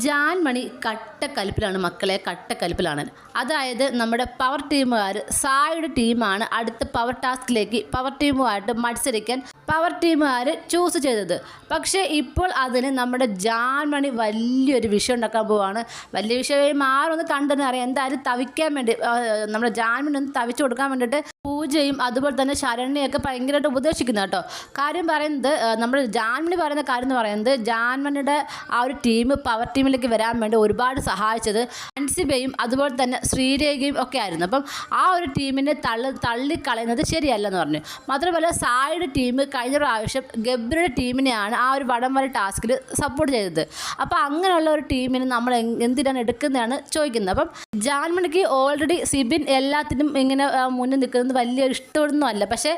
ജാൻമണി കട്ടക്കലിപ്പിലാണ് മക്കളെ, കട്ടക്കലിപ്പിലാണ്. അതായത് നമ്മുടെ പവർ ടീമുകാർ സായുടെ ടീമാണ് അടുത്ത പവർ ടാസ്കിലേക്ക് പവർ ടീമുമായിട്ട് മത്സരിക്കാൻ പവർ ടീമുകാർ ചൂസ് ചെയ്തത്. പക്ഷേ ഇപ്പോൾ അതിന് നമ്മുടെ ജാൻമണി വലിയൊരു വിഷയം ഉണ്ടാക്കാൻ പോവുകയാണ്. വലിയ വിഷയമായി മാറൊന്ന് കണ്ടെന്ന് അറിയാം. എന്തായാലും തവിക്കാൻ വേണ്ടി നമ്മുടെ ജാൻമണി ഒന്ന് തവിച്ചു കൊടുക്കാൻ വേണ്ടിയിട്ട് പൂജയും അതുപോലെ തന്നെ ശരണ്യൊക്കെ ഭയങ്കരമായിട്ട് ഉപദേശിക്കുന്നു കേട്ടോ. കാര്യം പറയുന്നത് നമ്മുടെ ജാൻമണി പറയുന്ന കാര്യം എന്ന് പറയുന്നത് ജാൻമണിയുടെ ആ ഒരു ടീം പവർ ടീമിലേക്ക് വരാൻ വേണ്ടി ഒരുപാട് സഹായിച്ചത് അൻസിബയും അതുപോലെ തന്നെ ശ്രീരേഖയും ഒക്കെ ആയിരുന്നു. അപ്പം ആ ഒരു ടീമിനെ തള്ളിക്കളയുന്നത് ശരിയല്ലെന്ന് പറഞ്ഞു. മാത്രമല്ല സായുടെ ടീം കഴിഞ്ഞ പ്രാവശ്യം ഗബ്രിയുടെ ടീമിനെയാണ് ആ ഒരു വടംവലി ടാസ്കിൽ സപ്പോർട്ട് ചെയ്തത്. അപ്പോൾ അങ്ങനെയുള്ള ഒരു ടീമിനെ നമ്മൾ എന്തിനാണ് എടുക്കുന്നതാണ് ചോദിക്കുന്നത്. അപ്പം ജാൻമണിക്ക് ഓൾറെഡി സിബിൻ എല്ലാത്തിനും ഇങ്ങനെ മുന്നിൽ നിൽക്കുന്നത് വലിയൊരു ഇഷ്ടമൊന്നും അല്ല. പക്ഷേ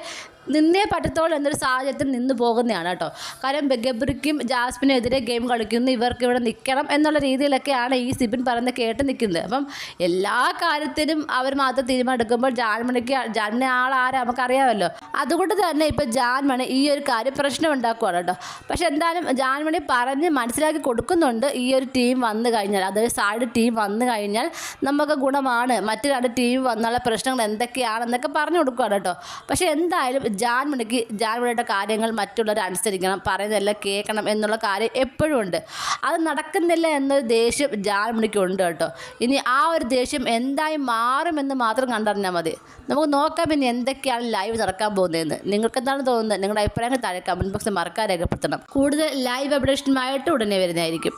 നിന്നേ പറ്റത്തോളം എന്നൊരു സാഹചര്യത്തിൽ നിന്ന് പോകുന്നതാണ് കേട്ടോ. കാര്യം ഗബ്രിക്കും ജാസ്മിനും എതിരെ ഗെയിം കളിക്കുന്നു, ഇവർക്ക് ഇവിടെ നിൽക്കണം എന്നുള്ള രീതിയിലൊക്കെയാണ് ഈ സിബിൻ പറയുന്നത് കേട്ട് നിൽക്കുന്നത്. അപ്പം എല്ലാ കാര്യത്തിനും അവർ മാത്രം തീരുമാനം എടുക്കുമ്പോൾ ജാൻമണി ആളാരാ നമുക്കറിയാമല്ലോ. അതുകൊണ്ട് തന്നെ ഇപ്പം ജാൻമണി ഈ ഒരു കാര്യം പ്രശ്നം ഉണ്ടാക്കുകയാണ് കേട്ടോ. പക്ഷെ എന്തായാലും ജാൻമണി പറഞ്ഞ് മനസ്സിലാക്കി കൊടുക്കുന്നുണ്ട്. ഈ ഒരു ടീം വന്നു കഴിഞ്ഞാൽ, അതായത് സായുടെ ടീം വന്നു കഴിഞ്ഞാൽ നമുക്ക് ഗുണമാണ്, മറ്റു രണ്ട് ടീം വന്നുള്ള പ്രശ്നങ്ങൾ എന്തൊക്കെയാണെന്നൊക്കെ പറഞ്ഞു കൊടുക്കുകയാണ് കേട്ടോ. പക്ഷെ എന്തായാലും ജാൻമണിയുടെ കാര്യങ്ങൾ മറ്റുള്ളവർ അനുസരിക്കണം, പറയുന്നതെല്ലാം കേൾക്കണം എന്നുള്ള കാര്യം എപ്പോഴും ഉണ്ട്. അത് നടക്കുന്നില്ല എന്നൊരു ദേഷ്യം ജാൻമണിക്ക് ഉണ്ട് കേട്ടോ. ഇനി ആ ഒരു ദേഷ്യം എന്തായി മാറുമെന്ന് മാത്രം കണ്ടറിഞ്ഞാൽ മതി. നമുക്ക് നോക്കാം ഇനി എന്തൊക്കെയാണ് ലൈവ് നടക്കാൻ പോകുന്നതെന്ന്. നിങ്ങൾക്ക് എന്താണ് തോന്നുന്നത്? നിങ്ങളുടെ അഭിപ്രായങ്ങൾ താഴെ കമൻറ്റ് ബോക്സിൽ മറക്കാൻ രേഖപ്പെടുത്തണം. കൂടുതൽ ലൈവ് അപ്ഡേഷനുമായിട്ട് ഉടനെ വരുന്നതായിരിക്കും.